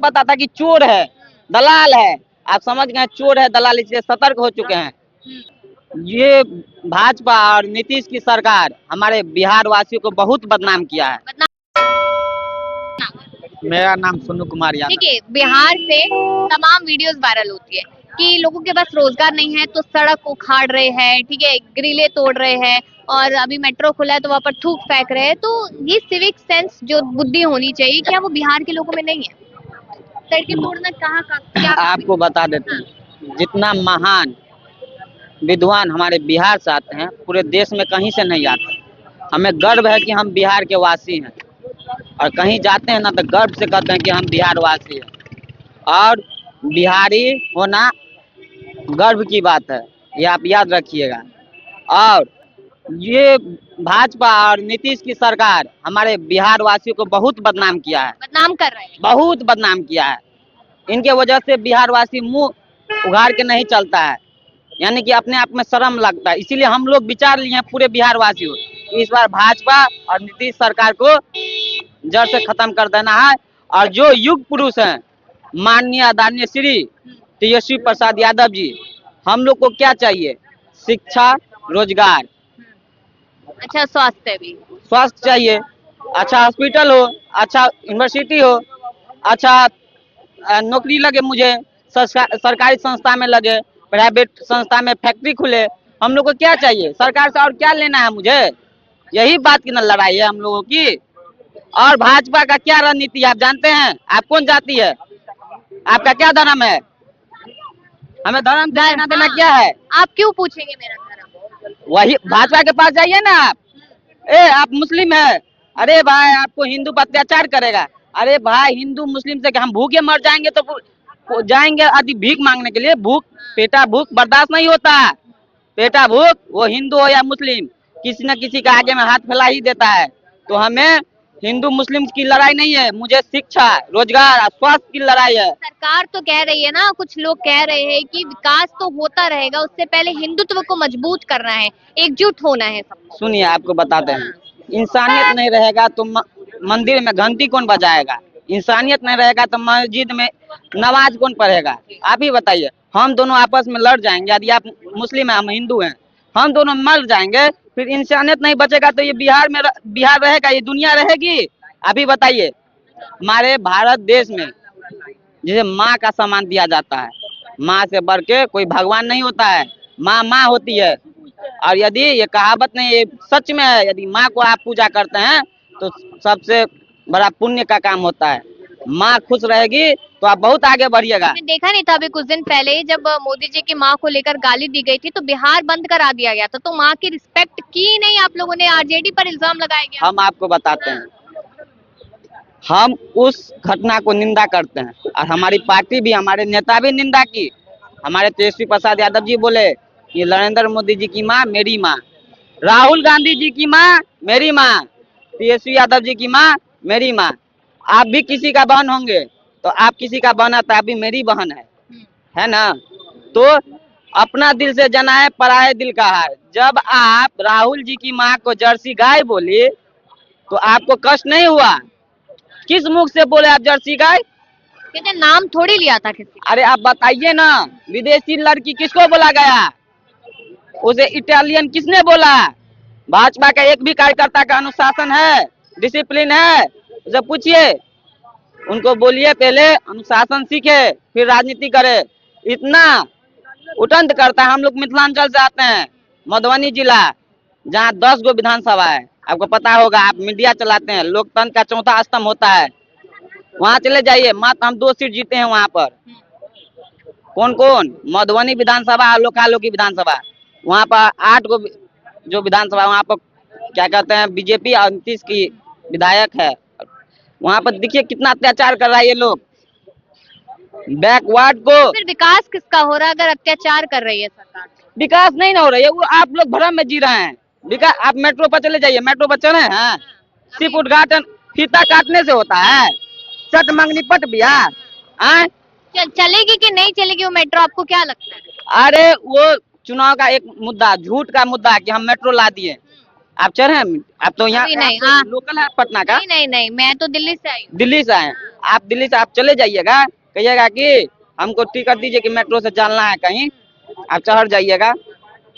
पता था कि चोर है, दलाल है। आप समझ गए, चोर है, दलाल, इसलिए सतर्क हो चुके हैं। ये भाजपा और नीतीश की सरकार हमारे बिहार वासियों को बहुत बदनाम किया है। मेरा नाम सोनू कुमार यादव। देखिए, बिहार से तमाम वीडियोस वायरल होती है कि लोगों के पास रोजगार नहीं है तो सड़क उखाड़ रहे हैं, ठीक है, ग्रिलें तोड़ रहे हैं, और अभी मेट्रो खुला है तो वहां पर थूक फेंक रहे हैं। तो ये सिविक सेंस जो बुद्धि होनी चाहिए, क्या वो बिहार के लोगों में नहीं है? सड़कें तोड़ना कहाँ का क्या आपको बता देते हैं, जितना महान विद्वान हमारे बिहार से आते हैं, पूरे देश में कहीं से नहीं आते। हमें गर्व है कि हम बिहार के वासी हैं, और कहीं जाते हैं ना तो गर्व से कहते हैं कि हम बिहार वासी हैं। और बिहारी होना गर्व की बात है, ये आप याद रखिएगा। और ये भाजपा और नीतीश की सरकार हमारे बिहार वासियों को बहुत बदनाम किया है, बदनाम कर रहे हैं। बहुत बदनाम किया है। इनके वजह से बिहार वासी मुंह उघाड़ के नहीं चलता है, यानी कि अपने आप में शर्म लगता है। इसीलिए हम लोग विचार लिए हैं पूरे बिहार वासियों, इस बार भाजपा और नीतीश सरकार को जड़ से खत्म कर देना है। और जो युग पुरुष हैं, माननीय आदरणीय श्री तेजस्वी प्रसाद यादव जी, हम लोग को क्या चाहिए? शिक्षा, रोजगार, अच्छा, स्वास्थ्य भी। स्वास्थ्य चाहिए, अच्छा हॉस्पिटल हो, अच्छा यूनिवर्सिटी हो, अच्छा नौकरी लगे मुझे, सरकारी संस्था में लगे, प्राइवेट संस्था में फैक्ट्री खुले। हम लोग को क्या चाहिए? सरकार से और क्या लेना है मुझे? यही बात की न लड़ाई है हम लोगों की। और भाजपा का क्या रणनीति आप जानते हैं? आप कौन जाति है? आपका क्या धर्म है? हमें धर्म देना देना क्या है? आप क्यों पूछेंगे मेरा धर्म? वही भाजपा के पास जाइए ना आप। आप मुस्लिम है, अरे भाई आपको हिंदू पर अत्याचार करेगा। अरे भाई, हिंदू मुस्लिम से हम भूखे मर जाएंगे तो जाएंगे आदि भीख मांगने के लिए? भूख, पेटा भूख बर्दाश्त नहीं होता। पेटा भूख, वो हिंदू हो या मुस्लिम, किसी न किसी के आगे में हाथ फैला ही देता है। तो हमें हिंदू मुस्लिम की लड़ाई नहीं है, मुझे शिक्षा, रोजगार और स्वास्थ्य की लड़ाई है। सरकार तो कह रही है ना, कुछ लोग कह रहे हैं कि विकास तो होता रहेगा, उससे पहले हिंदुत्व को मजबूत करना है, एकजुट होना है सबको। सुनिए, आपको बताते हैं, इंसानियत नहीं रहेगा तो मंदिर में घंटी कौन बजाएगा? इंसानियत नहीं रहेगा तो मस्जिद में नमाज कौन पढ़ेगा? आप ही बताइए। हम दोनों आपस में लड़ जाएंगे, यदि आप मुस्लिम हैं हम हिंदू हैं, हम दोनों मर जाएंगे, फिर इंसानियत नहीं बचेगा तो ये बिहार रहेगा, ये दुनिया रहेगी? आप ही बताइए। हमारे भारत देश में जिसे माँ का सम्मान दिया जाता है, माँ से बढ़ के कोई भगवान नहीं होता है, माँ माँ होती है। और यदि ये कहावत नहीं, ये सच में है, यदि माँ को आप पूजा करते हैं तो सबसे बड़ा पुण्य का काम होता है। माँ खुश रहेगी तो आप बहुत आगे बढ़िएगा। मैंने देखा नहीं था, अभी कुछ दिन पहले जब मोदी जी की माँ को लेकर गाली दी गई थी तो बिहार बंद करा दिया गया था, तो माँ की रिस्पेक्ट की नहीं आप लोगों ने, आरजेडी पर इल्जाम लगाया गया। हम आपको बताते हैं, हम उस घटना को निंदा करते हैं, और हमारी पार्टी भी, हमारे नेता भी निंदा की। हमारे तेजस्वी प्रसाद यादव जी बोले कि नरेंद्र मोदी जी की माँ मेरी माँ, राहुल गांधी जी की माँ मेरी माँ, तेजस्वी यादव जी की माँ मेरी माँ। आप भी किसी का बहन होंगे तो आप किसी का बहन आता, आप भी मेरी बहन है ना? तो अपना दिल से जनाए पराए दिल का हार। जब आप राहुल जी की माँ को जर्सी गाय बोली तो आपको कष्ट नहीं हुआ? किस मुख से बोले आप जर्सी गाय? कहते नाम थोड़ी लिया था किसी। अरे आप बताइए ना, विदेशी लड़की किसको बोला गया? उसे इटालियन किसने बोला? भाजपा का एक भी कार्यकर्ता का अनुशासन है, डिसिप्लिन है? उसे पूछिए, उनको बोलिए पहले अनुशासन सीखे फिर राजनीति करे। इतना उटंत करता है। हम लोग मिथिलांचल से आते हैं, मधुबनी जिला, जहाँ 10 गो विधानसभा है। आपको पता होगा, आप मीडिया चलाते हैं, लोकतंत्र का चौथा स्तंभ होता है। वहाँ चले जाइए, मात्र हम 2 सीट जीते हैं वहाँ पर। कौन कौन? मधुबनी विधानसभा और लोकालो की विधानसभा। वहाँ पर 8 गो जो विधानसभा, वहाँ पर क्या कहते हैं, बीजेपी और नीतीश की विधायक है। वहाँ पर देखिए कितना अत्याचार कर रहा है ये लोग, बैकवर्ड को। फिर विकास किसका हो रहा है अगर अत्याचार कर रही है सरकार? विकास नहीं ना हो रही है, वो आप लोग भ्रम में जी रहे हैं। विकास, आप मेट्रो पर चले जाइए, मेट्रो पर चले हैं, सिर्फ उद्घाटन फीता काटने से होता है? चट मंगनी पट बिया चलेगी कि नहीं चलेगी वो मेट्रो, आपको क्या लगता है? अरे वो चुनाव का एक मुद्दा, झूठ का मुद्दा कि हम मेट्रो ला दिए, आप चढ़े हैं? आप तो यहाँ अभी नहीं, आप तो हाँ। लोकल है पटना का? नहीं नहीं नहीं, मैं तो दिल्ली से आई हूँ। दिल्ली से आए हैं। आप दिल्ली से आप चले जाइएगा, कहिएगा कि हमको टिकट दीजिए कि मेट्रो से चलना है कहीं, आप चढ़ जाइएगा।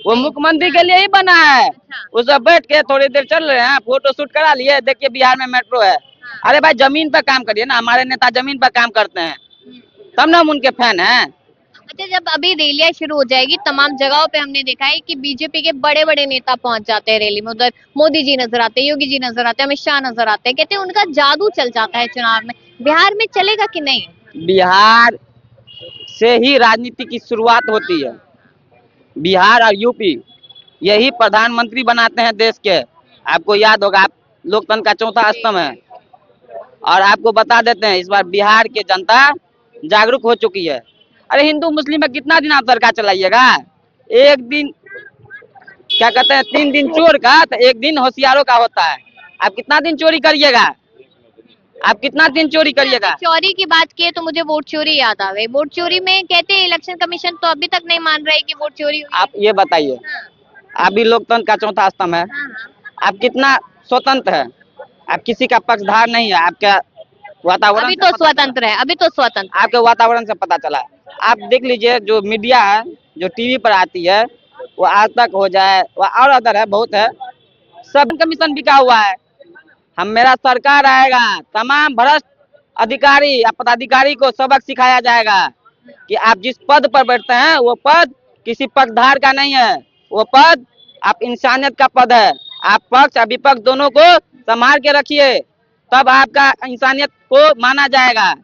वो नहीं। मुख्यमंत्री के लिए ही बना है। अच्छा। उसमें बैठ के थोड़ी देर चल रहे हैं, फोटो शूट करा लिए, देखिए बिहार में मेट्रो है। हाँ। अरे भाई जमीन पर काम करिए ना, हमारे नेता जमीन पर काम करते हैं, तब ना हम उनके फैन हैं। अच्छा, जब अभी रैलियां शुरू हो जाएगी तमाम जगहों पे हमने देखा है कि बीजेपी के बड़े बड़े नेता पहुंच जाते हैं रैली में। उधर मोदी जी नजर आते हैं, योगी जी नजर आते हैं, अमित शाह नजर आते हैं। कहते हैं उनका जादू चल जाता है चुनाव में। बिहार में चलेगा कि नहीं? बिहार से ही राजनीति की शुरुआत होती है। बिहार और यूपी यही प्रधानमंत्री बनाते हैं देश के। आपको याद होगा, आप लोकतंत्र का चौथा स्तंभ है। और आपको बता देते हैं, इस बार बिहार की जनता जागरूक हो चुकी है। अरे हिंदू मुस्लिम में कितना दिन आप सरकार चलाइएगा? एक दिन क्या कहते हैं, 3 दिन चोर का तो एक दिन होशियारों का होता है। आप कितना दिन चोरी करिएगा? आप कितना दिन चोरी करिएगा? चोरी की बात की है तो मुझे वोट चोरी याद आ गई। वोट चोरी में कहते हैं इलेक्शन कमीशन तो अभी तक नहीं मान रहा है कि वोट चोरी हुई है। आप ये बताइए, आप भी लोकतंत्र का चौथा स्तंभ है, हाँ, हाँ। आप कितना स्वतंत्र है? आप किसी का पक्षधार नहीं है। आपका वातावरण अभी से तो पता चला। स्वतंत्र है, अभी तो स्वतंत्र। आपके वातावरण से पता चला। आप देख लीजिए, जो मीडिया है, जो टीवी पर आती है, वो आज तक हो जाए, वो और अदर है, बहुत है, सब कमीशन बिका हुआ है। हम मेरा सरकार आएगा, तमाम भ्रष्ट अधिकारी या पदाधिकारी को सबक सिखाया जाएगा कि आप जिस पद पर बैठते हैं वो पद किसी पक्षधार का नहीं है। वो पद आप इंसानियत का पद है। आप पक्ष और विपक्ष दोनों को संभाल के रखिए, तब आपका इंसानियत को माना जाएगा।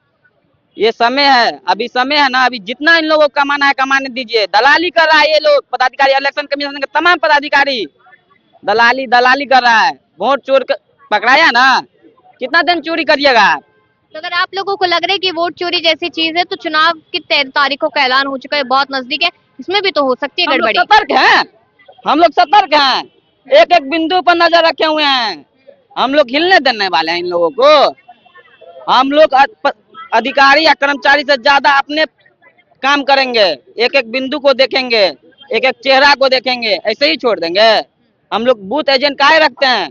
ये समय है, अभी समय है ना, अभी जितना इन लोगों को कमाना है कमाने दीजिए। दलाली कर रहा है ये लोग पदाधिकारी, इलेक्शन कमीशन के तमाम पदाधिकारी दलाली दलाली कर रहा है। वोट चोर पकड़ाया ना, कितना दिन चोरी करिएगा आप? तो अगर आप लोगों को लग रहा है कि वोट चोरी जैसी चीज है तो चुनाव की 13 तारीखों का ऐलान हो चुका है, बहुत नजदीक है, इसमें भी तो हो सकती है हम लोग गड़बड़ी। सतर्क हैं, हम लोग सतर्क हैं, एक एक बिंदु पर नजर रखे हुए हैं। हम लोग हिलने देने वाले हैं इन लोगों को। हम लोग अधिकारी या कर्मचारी से ज्यादा अपने काम करेंगे, एक एक बिंदु को देखेंगे, एक एक चेहरा को देखेंगे, ऐसे ही छोड़ देंगे? हम लोग बूथ एजेंट काहे रखते हैं?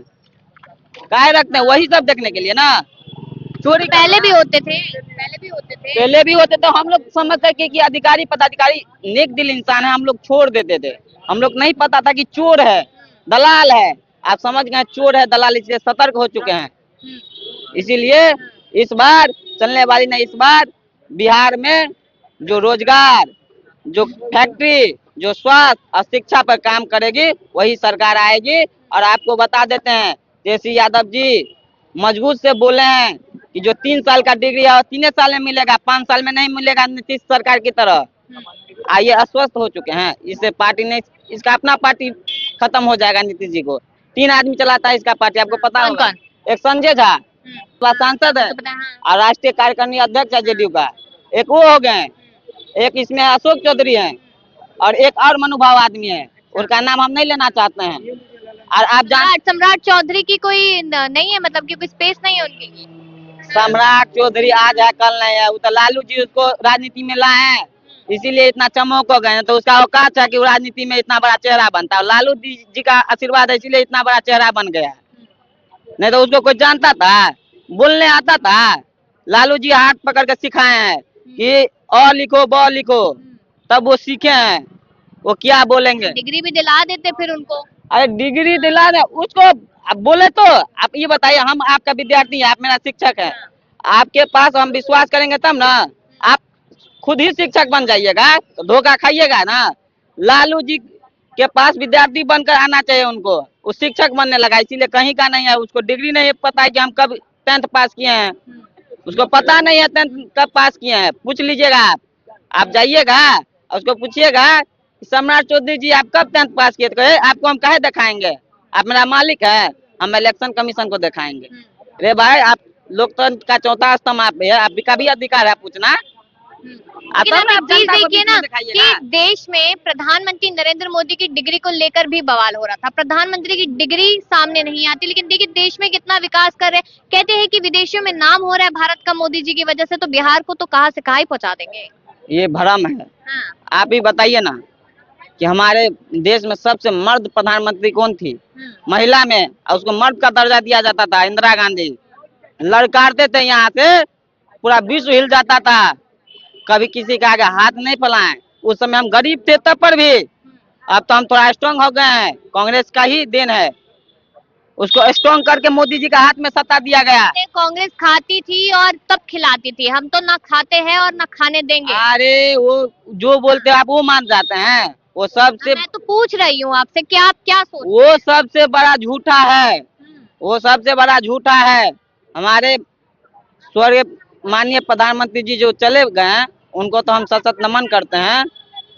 काहे रखते हैं? वही सब देखने के लिए ना। चोरी पहले भी होते थे, पहले भी होते थे। पहले भी होते तो हम लोग समझते कि अधिकारी पदाधिकारी नेक दिल इंसान है, हम लोग छोड़ देते थे। हम लोग नहीं पता था कि चोर है, दलाल है। आप समझ गए चोर है, दलाल, इसलिए सतर्क हो चुके हैं। इसीलिए इस बार चलने वाली नहीं, इस बार बिहार में जो रोजगार, जो फैक्ट्री, जो स्वास्थ्य और शिक्षा पर काम करेगी वही सरकार आएगी। और आपको बता देते हैं, तेजस्वी यादव जी मजबूत से बोले हैं कि जो 3 साल का डिग्री है 3 साल में मिलेगा, 5 साल में नहीं मिलेगा, नीतीश सरकार की तरह। आइए, अस्वस्थ हो चुके हैं। इससे पार्टी नहीं, इसका अपना पार्टी खत्म हो जाएगा। नीतीश जी को 3 आदमी चलाता है इसका पार्टी, आपको पता होगा। एक संजय झा सांसद है और राष्ट्रीय कार्यकारिणी अध्यक्ष है जेडीयू का, एक वो हो गए, एक इसमें अशोक चौधरी है और एक और मनोभाव आदमी है, उनका नाम हम नहीं लेना चाहते हैं। और आप सम्राट चौधरी की कोई नहीं है, मतलब कि कोई स्पेस नहीं है उनकी। सम्राट चौधरी आज है कल नहीं है, वो तो लालू जी उसको राजनीति में लाए हैं, इसीलिए इतना चमक हो गए। तो उसका औकात है कि वो राजनीति में इतना बड़ा चेहरा बनता है। लालू जी का आशीर्वाद है, इसीलिए इतना बड़ा चेहरा बन गया। नहीं तो उसको कोई जानता था? बोलने आता था? लालू जी हाथ पकड़ के सिखाए हैं कि अ लिखो ब लिखो, तब वो सीखे हैं। वो क्या बोलेंगे? डिग्री भी दिला देते फिर उनको। अरे डिग्री दिला दे उसको। अब बोले तो आप ये बताइए, हम आपका विद्यार्थी है, आप मेरा शिक्षक है, आपके पास हम विश्वास करेंगे तब ना। आप खुद ही शिक्षक बन जाइएगा तो धोखा खाइएगा ना। लालू जी के पास विद्यार्थी बनकर आना चाहिए उनको, वो शिक्षक बनने लगा, इसीलिए कहीं का नहीं है। उसको डिग्री नहीं पता है कि हम कब 10th पास किए हैं, उसको पता नहीं है 10th कब पास किए हैं। पूछ लीजिएगा आप जाइएगा और उसको पूछिएगा सम्राट चौधरी जी आप कब 10th पास किए, तो आपको हम काहे दिखाएंगे? आप मेरा मालिक है, हम इलेक्शन कमीशन को दिखाएंगे। अरे भाई, आप लोकतंत्र का चौथा स्तंभ आप है, आपका भी अधिकार है पूछना। लेकिन आप एक चीज देखिए ना कि देश में प्रधानमंत्री नरेंद्र मोदी की डिग्री को लेकर भी बवाल हो रहा था। प्रधानमंत्री की डिग्री सामने नहीं आती, लेकिन देखिए देश में कितना विकास कर रहे हैं। कहते हैं कि विदेशों में नाम हो रहा है भारत का मोदी जी की वजह से, तो बिहार को तो कहाँ से कहाँ ही पहुंचा देंगे। ये भ्रम है। हाँ। आप ही बताइए ना, कि हमारे देश में सबसे मर्द प्रधानमंत्री कौन थी, महिला में, और उसको मर्द का दर्जा दिया जाता था, इंदिरा गांधी। लड़काते थे यहाँ से, पूरा विश्व हिल जाता था, कभी किसी का आगे हाथ नहीं फैलाए। उस समय हम गरीब थे तब पर भी, अब तो हम थोड़ा स्ट्रांग हो गए हैं, कांग्रेस का ही देन है। उसको स्ट्रांग करके मोदी जी का हाथ में सत्ता दिया गया। कांग्रेस खाती थी और तब खिलाती थी, हम तो ना खाते हैं और ना खाने देंगे। अरे वो जो बोलते हैं आप वो मान जाते हैं, वो सबसे, मैं तो पूछ रही हूँ आपसे कि आप क्या सोचते वो सबसे बड़ा झूठा है, वो सबसे बड़ा झूठा है। हमारे स्वर्गीय माननीय प्रधानमंत्री जी जो चले गए हैं, उनको तो हम सशक्त नमन करते हैं।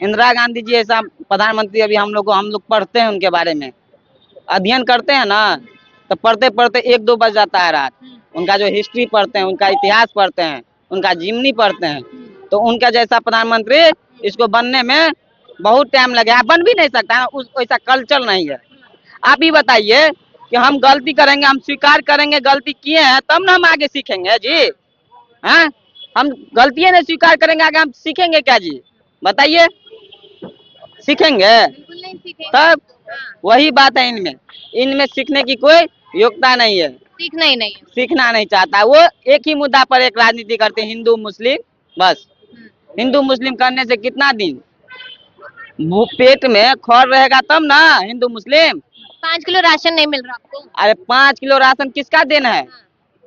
इंदिरा गांधी जी ऐसा प्रधानमंत्री अभी हम लोग पढ़ते हैं, उनके बारे में अध्ययन करते हैं ना, तो पढ़ते पढ़ते 1-2 बज जाता है रात। उनका जो हिस्ट्री पढ़ते हैं, उनका इतिहास पढ़ते हैं, उनका जीवनी पढ़ते हैं, तो उनका जैसा प्रधानमंत्री इसको बनने में बहुत टाइम लगे, बन भी नहीं सकता है, उस वैसा कल्चर नहीं है। आप ही बताइए कि हम गलती करेंगे, हम स्वीकार करेंगे गलती किए हैं, तब ना हम आगे सीखेंगे जी। हैं, हम गलतियां नहीं स्वीकार करेंगे, आगे हम सीखेंगे क्या जी, बताइए, सीखेंगे? बिल्कुल नहीं सीखेंगे। तब वही बात है, इनमें सीखने की कोई योग्यता नहीं है, सीखना ही नहीं है। सीखना नहीं चाहता। वो एक ही मुद्दा पर एक राजनीति करते हैं, हिंदू मुस्लिम, बस। हिंदू मुस्लिम करने से कितना दिन पेट में खौर रहेगा तब ना, हिंदू मुस्लिम। 5 किलो राशन नहीं मिल रहा आपको? अरे 5 किलो राशन किसका देना है,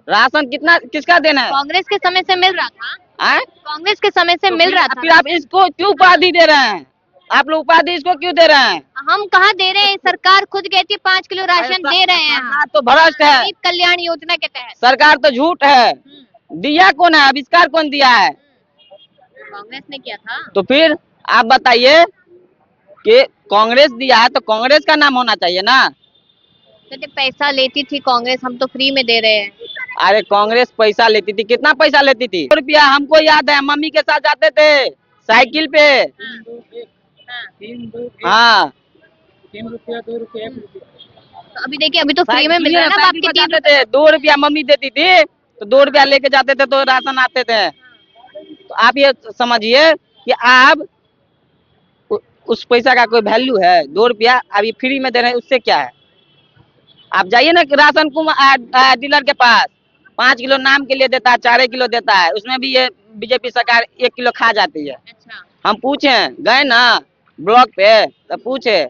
राशन कितना किसका देना है? कांग्रेस के समय से मिल रहा था। आए? कांग्रेस के समय से मिल रहा था। फिर आप इसको क्यों उपाधि दे रहे हैं, आप लोग उपाधि इसको क्यों दे रहे हैं? हम कहाँ दे रहे हैं, सरकार खुद कहती है 5 किलो राशन दे रहे हैं। सरकार तो भ्रष्ट है, गरीब कल्याण योजना के तहत। सरकार तो झूठ है, दिया कौन है, आविष्कार कौन दिया है? कांग्रेस ने किया था। तो फिर आप बताइए कि कांग्रेस दिया है तो कांग्रेस का नाम होना चाहिए ना। कहते पैसा लेती थी कांग्रेस, हम तो फ्री में दे रहे हैं। अरे कांग्रेस पैसा लेती थी, कितना पैसा लेती थी? 100 रुपया, हमको याद है, मम्मी के साथ जाते थे साइकिल पे। हाँ, 3 रुपया 2 रुपया। तो अभी देखिए, अभी तो फ्री में मिल रहा है ना, आपके 3 जाते थे, 2 रुपया मम्मी देती थी, तो 2 रुपया लेके जाते थे तो राशन आते थे। तो आप ये समझिए कि आप उस पैसा का कोई वैल्यू है? 2 रुपया अभी फ्री में दे रहे हैं, उससे क्या है? आप जाइए ना राशन डीलर के पास, 5 किलो नाम के लिए देता है, 4 किलो देता है, उसमें भी ये बीजेपी सरकार 1 किलो खा जाती है। अच्छा। हम पूछे, गए ना ब्लॉक पे, तो पूछे